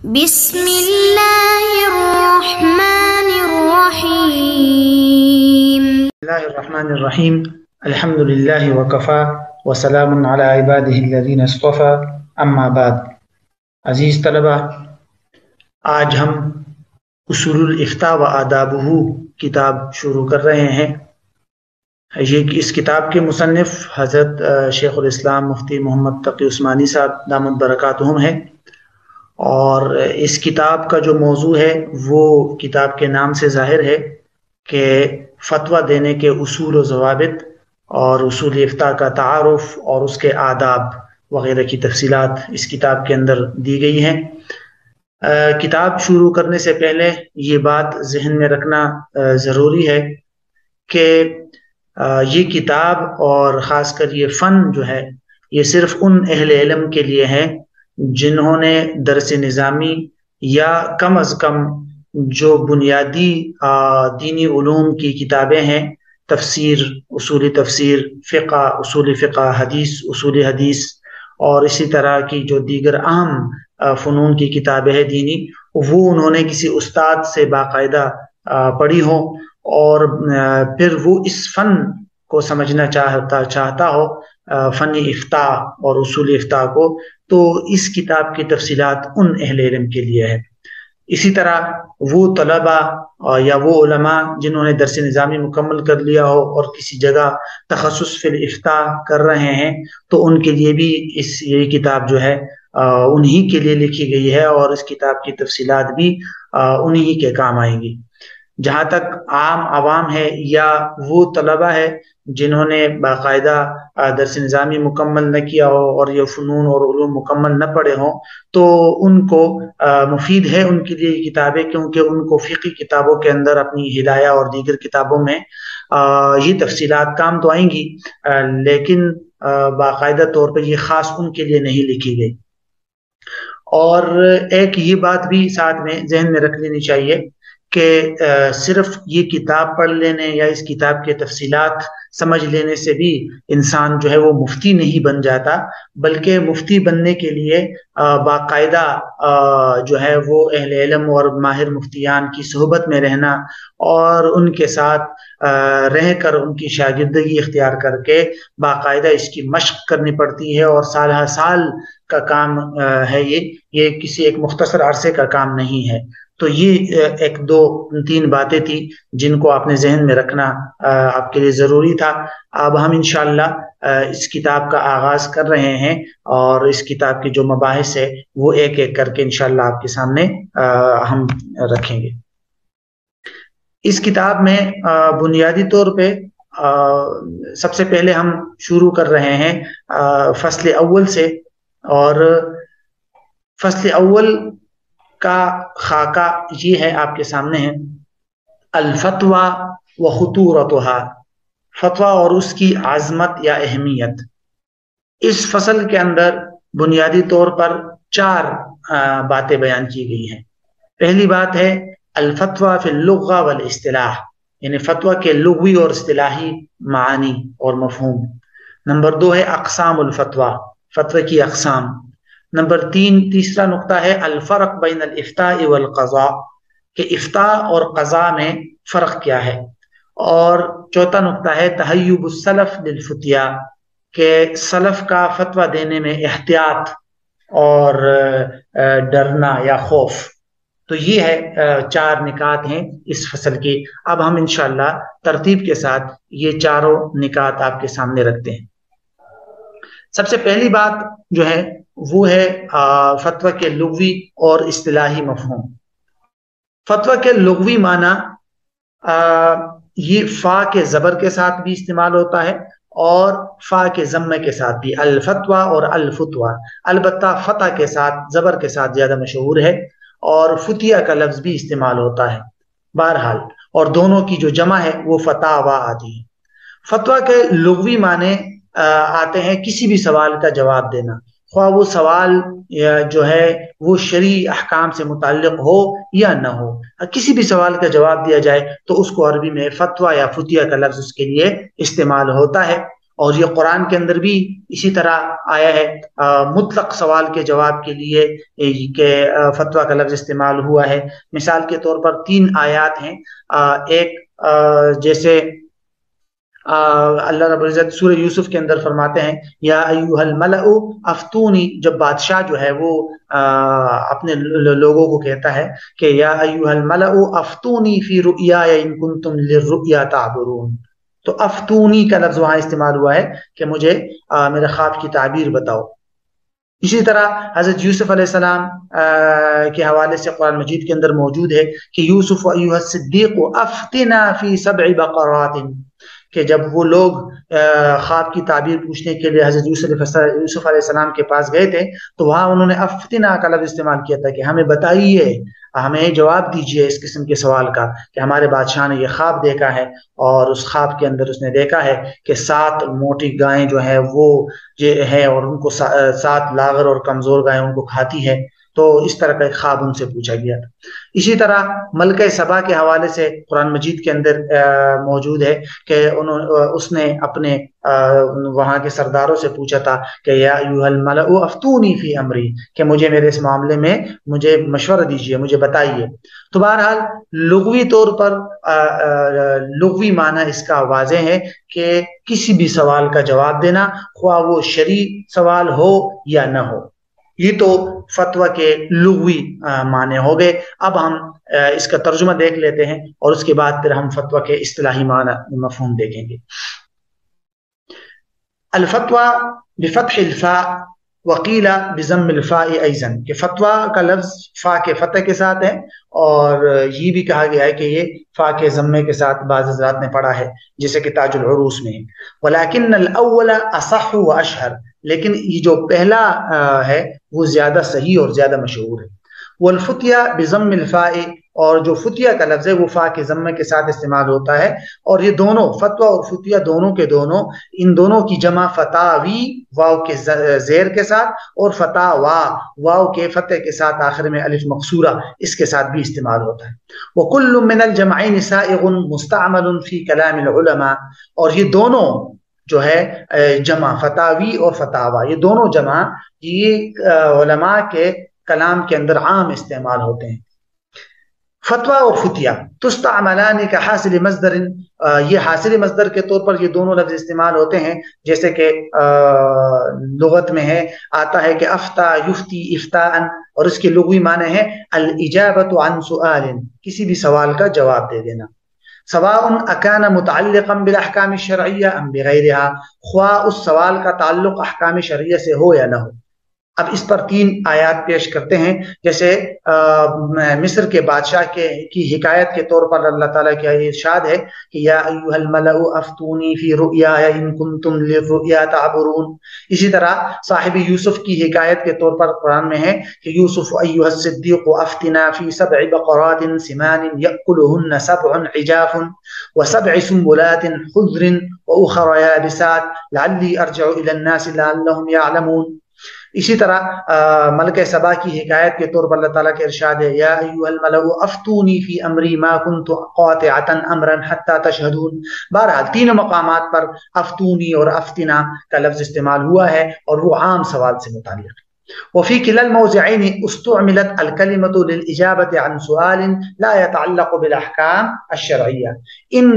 بسم اللہ الرحمن الرحیم. بسم اللہ الرحمن الرحیم. الحمد للہ وکفا وسلام علی عبادہ الذین اصطفى. اما بعد. عزیز طلبہ، آج ہم اصول الافتاء و آدابہ کتاب شروع کر رہے ہیں. اس کتاب کے مصنف حضرت شیخ الاسلام مفتی محمد تقی عثمانی صاحب دامت برکاتہم ہیں، اور اس کتاب کا جو موضوع ہے وہ کتاب کے نام سے ظاہر ہے کہ فتویٰ دینے کے اصول و ضوابط اور اصول افتاء کا تعارف اور اس کے آداب وغیرہ کی تفصیلات اس کتاب کے اندر دی گئی ہیں. کتاب شروع کرنے سے پہلے یہ بات ذہن میں رکھنا ضروری ہے کہ یہ کتاب اور خاص کر یہ فن جو ہے یہ صرف ان اہل علم کے لیے ہے جنہوں نے درس نظامی یا کم از کم جو بنیادی دینی علوم کی کتابیں ہیں، تفسیر، اصول تفسیر، فقہ، اصول فقہ، حدیث، اصول حدیث، اور اسی طرح کی جو دیگر اہم فنون کی کتابیں ہیں دینی، وہ انہوں نے کسی استاد سے باقاعدہ پڑھی ہوں اور پھر وہ اس فن کو سمجھنا چاہتا ہو، فن افتاء اور اصول افتاء کو، تو اس کتاب کی تفصیلات ان اہل علم کے لیے ہے. اسی طرح وہ طلبہ یا وہ علماء جنہوں نے درس نظامی مکمل کر لیا ہو اور کسی جگہ تخصص فی الافتاء کر رہے ہیں، تو ان کے لیے بھی یہ کتاب جو ہے انہی کے لیے لکھی گئی ہے، اور اس کتاب کی تفصیلات بھی انہی کے کام آئیں گی. جہاں تک عام عوام ہے یا وہ طلبہ ہے جنہوں نے باقاعدہ درس نظامی مکمل نہ کیا ہو اور یہ فنون اور علوم مکمل نہ پڑھے ہوں، تو ان کو مفید ہے ان کے لیے یہ کتابیں، کیونکہ ان کو فقہی کتابوں کے اندر اپنی ہدایہ اور دیگر کتابوں میں یہ تفصیلات کام تو آئیں گی، لیکن باقاعدہ طور پر یہ خاص ان کے لیے نہیں لکھی گئی. اور ایک یہ بات بھی ساتھ میں ذہن میں رکھ لینی چاہیے کہ صرف یہ کتاب پڑھ لینے یا اس کتاب کے تفصیلات سمجھ لینے سے بھی انسان جو ہے وہ مفتی نہیں بن جاتا، بلکہ مفتی بننے کے لیے باقاعدہ جو ہے وہ اہل علم اور ماہر مفتیان کی صحبت میں رہنا اور ان کے ساتھ رہ کر ان کی شاگردگی اختیار کر کے باقاعدہ اس کی مشق کرنی پڑتی ہے، اور سال ہر سال کا کام ہے. یہ کسی ایک مختصر عرصے کا کام نہیں ہے. تو یہ ایک دو تین باتیں تھی جن کو آپ نے ذہن میں رکھنا آپ کے لیے ضروری تھا. اب ہم انشاءاللہ اس کتاب کا آغاز کر رہے ہیں، اور اس کتاب کی جو مباحث ہے وہ ایک ایک کر کے انشاءاللہ آپ کے سامنے ہم رکھیں گے. اس کتاب میں بنیادی طور پہ سب سے پہلے ہم شروع کر رہے ہیں فصل اول سے، اور فصل اول کا خاکہ یہ ہے آپ کے سامنے ہے: الفتویٰ و خطورتها، فتویٰ اور اس کی عظمت یا اہمیت. اس فصل کے اندر بنیادی طور پر 4 باتیں بیان کی گئی ہیں. پہلی بات ہے الفتویٰ فی اللغہ والاصطلاح، یعنی فتویٰ کے لغوی اور اصطلاحی معانی اور مفہوم. نمبر 2 ہے اقسام الفتویٰ، فتوی کی اقسام. نمبر 3 تیسرا نقطہ ہے الفرق بین الافتاء والقضاء، کہ افتاء اور قضاء میں فرق کیا ہے. اور چوتھا نقطہ ہے تحیب السلف للفتیا، کہ سلف کا فتویٰ دینے میں احتیاط اور ڈرنا یا خوف. تو یہ ہے 4 نکات ہیں اس فصل کی. اب ہم انشاءاللہ ترتیب کے ساتھ یہ چاروں نکات آپ کے سامنے رکھتے ہیں. سب سے پہلی بات جو ہے وہ ہے فتویٰ کے لغوی اور اصطلاحی مفہوم. فتویٰ کے لغوی معنی یہ فا کے زبر کے ساتھ بھی استعمال ہوتا ہے اور فا کے ضمے کے ساتھ بھی، الفتویٰ اور الفتویٰ. البتہ فتح کے ساتھ زبر کے ساتھ زیادہ مشہور ہے، اور فتیہ کا لفظ بھی استعمال ہوتا ہے. بہرحال اور دونوں کی جو جمع ہے وہ فتاوی آتی ہے. فتویٰ کے لغوی معنی آتے ہیں کسی بھی سوال کا جواب دینا، خواہ وہ سوال جو ہے وہ شرعی احکام سے متعلق ہو یا نہ ہو. کسی بھی سوال کا جواب دیا جائے تو اس کو عربی میں فتویٰ یا فتیہ کا لفظ اس کے لیے استعمال ہوتا ہے. اور یہ قرآن کے اندر بھی اسی طرح آیا ہے، مطلق سوال کے جواب کے لیے کہ فتویٰ کا لفظ استعمال ہوا ہے۔ مثال کے طور پر 3 آیات ہیں، ایک جیسے اللہ رب العزت سورہ یوسف کے اندر فرماتے ہیں یا ایھا الملأ افتونی، جب بادشاہ جو ہے وہ اپنے لوگوں کو کہتا ہے کہ یا ایھا الملأ افتونی فی رؤیای ان کنتم للرؤیا تعبرون، تو افتونی کا لفظ وہاں استعمال ہوا ہے کہ مجھے میرے خواب کی تعبیر بتاؤ۔ اسی طرح حضرت یوسف علیہ السلام کے حوالے سے قرآن مجید کے اندر موجود ہے کہ یوسف ایھا الصدیق افتنا فی 7 بقرات، کہ جب وہ لوگ خواب کی تعبیر پوچھنے کے لیے حضرت یوسف علیہ السلام کے پاس گئے تھے تو وہاں انہوں نے افتنا کا لفظ استعمال کیا تھا کہ ہمیں بتائیے، ہمیں جواب دیجیے اس قسم کے سوال کا کہ ہمارے بادشاہ نے یہ خواب دیکھا ہے اور اس خواب کے اندر اس نے دیکھا ہے کہ 7 موٹی گائیں جو ہیں وہ یہ ہے اور ان کو 7 لاغر اور کمزور گائیں ان کو کھاتی ہے، تو اس طرح کا ایک خواب ان سے پوچھا گیا تھا۔ اسی طرح ملکہ سبا کے حوالے سے قرآن مجید کے اندر موجود ہے کہ اس نے اپنے وہاں کے سرداروں سے پوچھا تھا کہ یا ایھا الملأ افتونی فی امری، کہ مجھے میرے اس معاملے میں مجھے مشورہ دیجیے، مجھے بتائیے۔ تو بہرحال لغوی طور پر لغوی معنی اس کا واضح ہے کہ کسی بھی سوال کا جواب دینا، خواہ وہ شرعی سوال ہو یا نہ ہو۔ یہ تو فتویٰ کے لغوی معنی ہو گئے۔ اب ہم اس کا ترجمہ دیکھ لیتے ہیں اور اس کے بعد پھر ہم فتویٰ کے اصطلاحی معنی مفہوم دیکھیں گے۔ الفتویٰ بفتح الفاء وقیل بضم الفاء ایضا، کہ فتویٰ کا لفظ فا کے فتح کے ساتھ ہے اور یہ بھی کہا گیا ہے کہ یہ فا کے ضمے کے ساتھ بعض حضرات نے پڑھا ہے جیسے کہ تاج العروس میں۔ ولیکن الاول اصح واشہر، لیکن یہ جو پہلا ہے وہ زیادہ صحیح اور زیادہ مشہور ہے۔ والفتیہ بضم الفاء، اور جو فتیہ کا لفظ ہے وہ فا کے ضمے کے ساتھ استعمال ہوتا ہے، اور یہ دونوں فتویٰ اور فتیہ دونوں کے دونوں، ان دونوں کی جمع فتاوی واو کے زیر کے ساتھ اور فتاوا واو کے فتح کے ساتھ آخر میں الف مقصورہ اس کے ساتھ بھی استعمال ہوتا ہے۔ وکل من الجمعین سائغ مستعمل فی کلام العلماء، اور یہ دونوں جو ہے جمع فتاوی اور فتاوا، یہ دونوں جمع یہ علماء کے کلام کے اندر عام استعمال ہوتے ہیں۔ فتویٰ اور فتیہ تستعملان کا حاصل مصدر، یہ حاصل مصدر کے طور پر یہ دونوں لفظ استعمال ہوتے ہیں، جیسے کہ لغت میں ہے آتا ہے کہ افتا یفتی افتاء، اور اس کے لغوی معنی ہے الاجابۃ عن سؤال، کسی بھی سوال کا جواب دے دینا۔ سواء اکان متعلقا بالاحکام الشرعیہ ام بغیرہا، خواہ اس سوال کا تعلق احکام شرعیہ سے ہو یا نہ ہو۔ اب اس پر 3 آیات پیش کرتے ہیں، جیسے مصر کے بادشاہ کی حکایت کے طور پر اللہ تعالیٰ کا یہ ارشاد ہے کہ یا ایھا الملأ افتونی فی رؤیای ان کنتم للرؤیا تعبرون۔ اسی طرح صاحب یوسف کی حکایت کے طور پر قرآن میں ہے کہ یوسف ایھا الصدیق افتنا فی 7 بقرات سمان یأکلہن 7 عجاف و7 سنبلات خضر واخر یابسات لعلی ارجع الی الناس لعلہم یعلمون۔ اسی طرح ملکہ سبا کی حکایت کے طور پر اللہ تعالیٰ کے ارشاد ہے یا ایھا الملأ افتونی فی امری ما کنت قاطعۃ امرا حتی تشہدون۔ بہرحال 3 مقامات پر افتونی اور افتنا کا لفظ استعمال ہوا ہے اور وہ عام سوال سے متعلق ہے۔ وفی کلا الموضعین استعملت الکلمۃ للاجابۃ عن سؤال لا يتعلق بالاحکام الشرعیہ۔ ان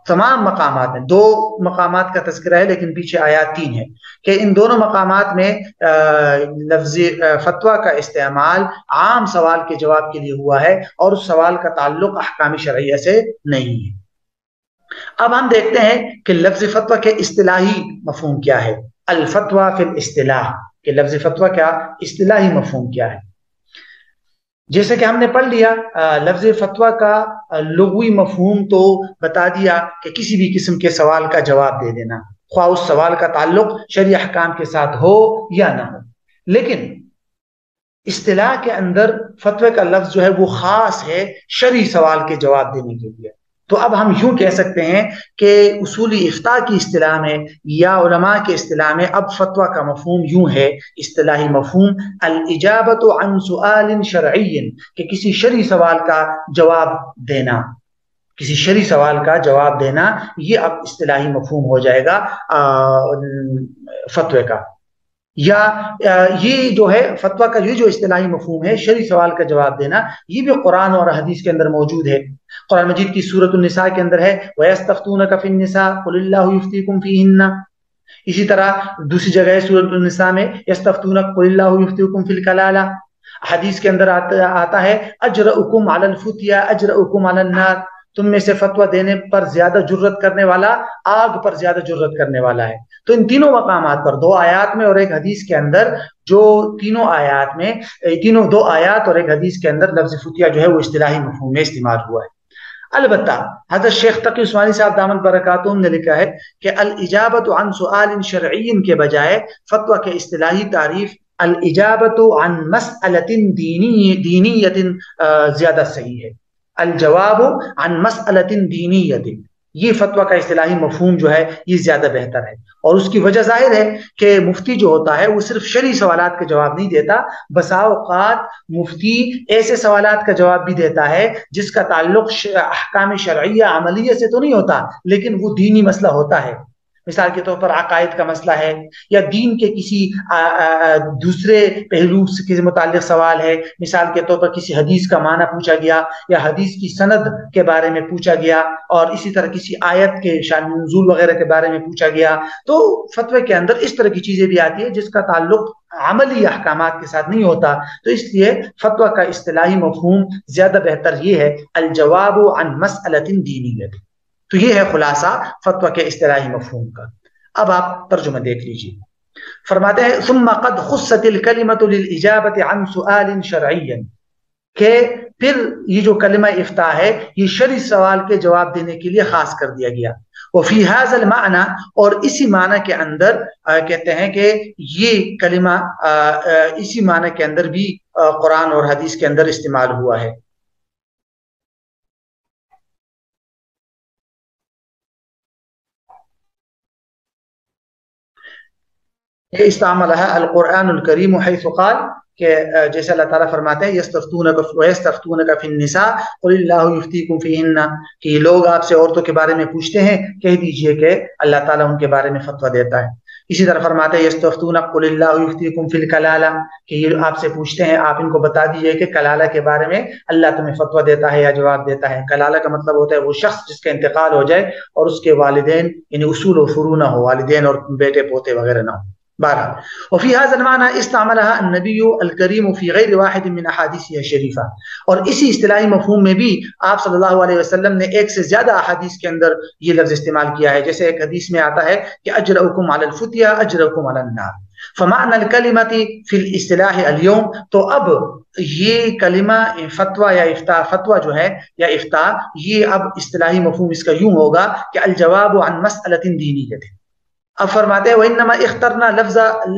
تمام مقامات میں 2 مقامات کا تذکرہ ہے لیکن پیچھے آیات 3 ہے کہ ان دونوں مقامات میں لفظ فتویٰ کا استعمال عام سوال کے جواب کے لیے ہوا ہے اور اس سوال کا تعلق احکام شرعیہ سے نہیں ہے۔ اب ہم دیکھتے ہیں کہ لفظ فتویٰ کے اصطلاحی مفہوم کیا ہے۔ الفتویٰ فی الاصطلاح، کہ لفظ فتویٰ کا اصطلاحی مفہوم کیا ہے۔ جیسے کہ ہم نے پڑھ لیا لفظ فتویٰ کا لغوی مفہوم تو بتا دیا کہ کسی بھی قسم کے سوال کا جواب دے دینا، خواہ اس سوال کا تعلق شرعی احکام کے ساتھ ہو یا نہ ہو۔ لیکن اصطلاح کے اندر فتوی کا لفظ جو ہے وہ خاص ہے شرعی سوال کے جواب دینے کے لیے۔ تو اب ہم یوں کہہ سکتے ہیں کہ اصولی افتاء کی اصطلاح میں یا علماء کے اصطلاح میں اب فتویٰ کا مفہوم یوں ہے، اصطلاحی مفہوم الاجابۃ عن سؤال شرعی، کہ کسی شرعی سوال کا جواب دینا۔ کسی شرعی سوال کا جواب دینا، یہ اب اصطلاحی مفہوم ہو جائے گا فتوے کا. یا یہ جو ہے فتویٰ کا یہ جو اصطلاحی مفہوم ہے شرعی سوال کا جواب دینا، یہ بھی قرآن اور حدیث کے اندر موجود ہے. قرآن مجید کی سورۃ النساء کے اندر ہے وَيَسْتَفْتُونَكَ فِي النِّسَاءِ قُلِ اللَّهُ يُفْتِيكُمْ فِيهِنَّ. اسی طرح دوسری جگہ ہے سورۃ النساء میں يَسْتَفْتُونَكَ قُلِ اللَّهُ يُفْتِيكُمْ فِي الْكَلَالَةِ. حدیث کے اندر آتا ہے اجرؤکم علی الفتیا اجرؤکم علی النار، تم میں سے فتویٰ دینے پر زیادہ جرت کرنے والا آگ پر زیادہ جرت کرنے والا ہے. تو ان تینوں مقامات پر، 2 آیات میں اور ایک حدیث کے اندر، جو تینوں آیات میں 2 آیات اور ایک حدیث کے اندر لفظ فتیا جو ہے وہ اصطلاحی مفہوم میں استعمال ہوا ہے. البتہ حضرت شیخ تقی عثمانی صاحب دامت برکاتہم نے لکھا ہے کہ الاجابت عن سؤال شرعی کے بجائے فتویٰ کے اصطلاحی تعریف الاجابت عن مسئلۃ دینیۃ زیادہ صحیح ہے. الجواب عن مسئلۃ دینیۃ، یہ فتویٰ کا اصطلاحی مفہوم جو ہے یہ زیادہ بہتر ہے. اور اس کی وجہ ظاہر ہے کہ مفتی جو ہوتا ہے وہ صرف شرعی سوالات کا جواب نہیں دیتا، بسا اوقات مفتی ایسے سوالات کا جواب بھی دیتا ہے جس کا تعلق احکام شرعیہ عملیہ سے تو نہیں ہوتا، لیکن وہ دینی مسئلہ ہوتا ہے. مثال کے طور پر عقائد کا مسئلہ ہے، یا دین کے کسی دوسرے پہلو سے متعلق سوال ہے. مثال کے طور پر کسی حدیث کا معنی پوچھا گیا، یا حدیث کی سند کے بارے میں پوچھا گیا، اور اسی طرح کسی آیت کے شان نزول وغیرہ کے بارے میں پوچھا گیا. تو فتوے کے اندر اس طرح کی چیزیں بھی آتی ہیں جس کا تعلق عملی احکامات کے ساتھ نہیں ہوتا. تو اس لیے فتویٰ کا اصطلاحی مفہوم زیادہ بہتر یہ ہے الجواب عن مسئلۃ دینیۃ. تو یہ ہے خلاصہ فتویٰ کے اصطلاحی مفہوم کا. اب آپ ترجمہ دیکھ لیجیے. فرماتے ہیں ثم قد خصت الکلمۃ للاجابۃ عن سؤال شرعی، کہ پھر یہ جو کلمہ افتاء ہے یہ شرعی سوال کے جواب دینے کے لیے خاص کر دیا گیا. وفی هذا المعنى، اور اسی معنی کے اندر کہتے ہیں کہ یہ کلمہ اسی معنی کے اندر بھی قرآن اور حدیث کے اندر استعمال ہوا ہے. استعملها القرآن الکریم حیث قال، کہ جیسے اللہ تعالیٰ فرماتے ہیں یستفتونک فی النساء قل اللہ یفتیکم فیہن، کہ لوگ آپ سے عورتوں کے بارے میں پوچھتے ہیں، کہہ دیجئے کہ اللہ تعالیٰ ان کے بارے میں فتویٰ دیتا ہے. اسی طرح فرماتے ہیں یستفتونک قل اللہ یفتیکم فی الکلالہ، کہ یہ آپ سے پوچھتے ہیں آپ ان کو بتا دیجئے کہ کلالہ کے بارے میں اللہ تمہیں فتویٰ دیتا ہے یا جواب دیتا ہے. کلالہ کا مطلب ہوتا ہے وہ شخص جس کا انتقال ہو جائے اور اس کے والدین یعنی اصول و فروع نہ ہو، والدین اور بیٹے پوتے وغیرہ نہ ہو. بہرحال وفی هذا المعنى استعملها النبی الکریم فی غیر واحد من احادیثہ الشریفہ، اور اسی اصطلاحی مفہوم میں بھی آپ صلی اللہ علیہ وسلم نے ایک سے زیادہ احادیث کے اندر یہ لفظ استعمال کیا ہے. جیسے ایک حدیث میں آتا ہے کہ اجرؤکم علی الفتیا اجرؤکم علی النار. فمعنى الکلمۃ فی الاصطلاح اليوم، تو اب یہ کلمہ فتویٰ یا افتاء، فتویٰ جو ہے یا افتاء، یہ اب اصطلاحی مفہوم اس کا یوں ہوگا کہ الجواب عن مسئلۃ دینیۃ. اب فرماتے ہیں وَإِنَّمَا اِخْتَرْنَا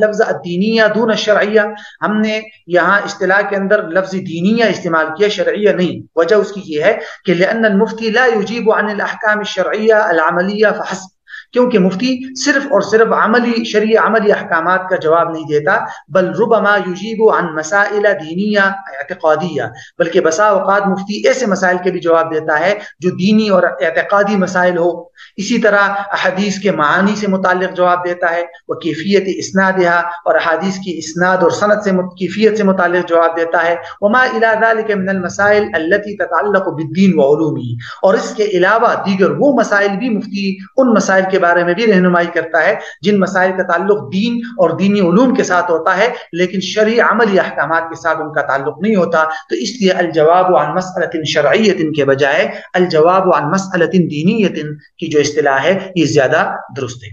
لفظ الدینیہ دون الشرعیہ، ہم نے یہاں اصطلاح کے اندر لفظ دینیہ استعمال کیا، شرعیہ نہیں. وجہ اس کی یہ ہے کہ لأن المفتی لا يجيب عن الأحکام الشرعیہ العملیہ فحسب، کیونکہ مفتی صرف اور صرف عملی شرعی عملی احکامات کا جواب نہیں دیتا، بل ربما یجیب عن مسائل دینیہ اعتقادیہ، بلکہ بسا اوقات مفتی ایسے مسائل کے بھی جواب دیتا ہے جو دینی اور اعتقادی مسائل ہو. اسی طرح احادیث کے معانی سے متعلق جواب دیتا ہے، وہ کیفیت اسنادہا، اور احادیث کی اسناد اور سند سے کیفیت سے متعلق جواب دیتا ہے. وما الى ذلك من المسائل التي تتعلق بالدین وعلومه، اور اس کے علاوہ دیگر وہ مسائل بھی مفتی ان مسائل کے بارے میں بھی رہنمائی کرتا ہے جن مسائل کا تعلق دین اور دینی علوم کے ساتھ ہوتا ہے لیکن شرعی عملی احکامات کے ساتھ ان کا تعلق نہیں ہوتا. تو اس لیے الجواب عن مسئلۃ شرعیۃ کے بجائے الجواب عن مسئلۃ دینیۃ کی جو اصطلاح ہے یہ زیادہ درست ہے.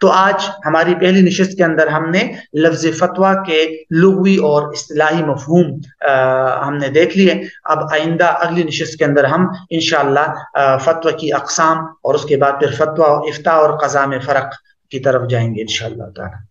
تو آج ہماری پہلی نشست کے اندر ہم نے لفظ فتویٰ کے لغوی اور اصطلاحی مفہوم ہم نے دیکھ لیے. اب آئندہ اگلی نشست کے اندر ہم انشاءاللہ فتویٰ کی اقسام اور اس کے بعد پھر فتویٰ افتاء اور قضاء میں فرق کی طرف جائیں گے انشاءاللہ تعالی.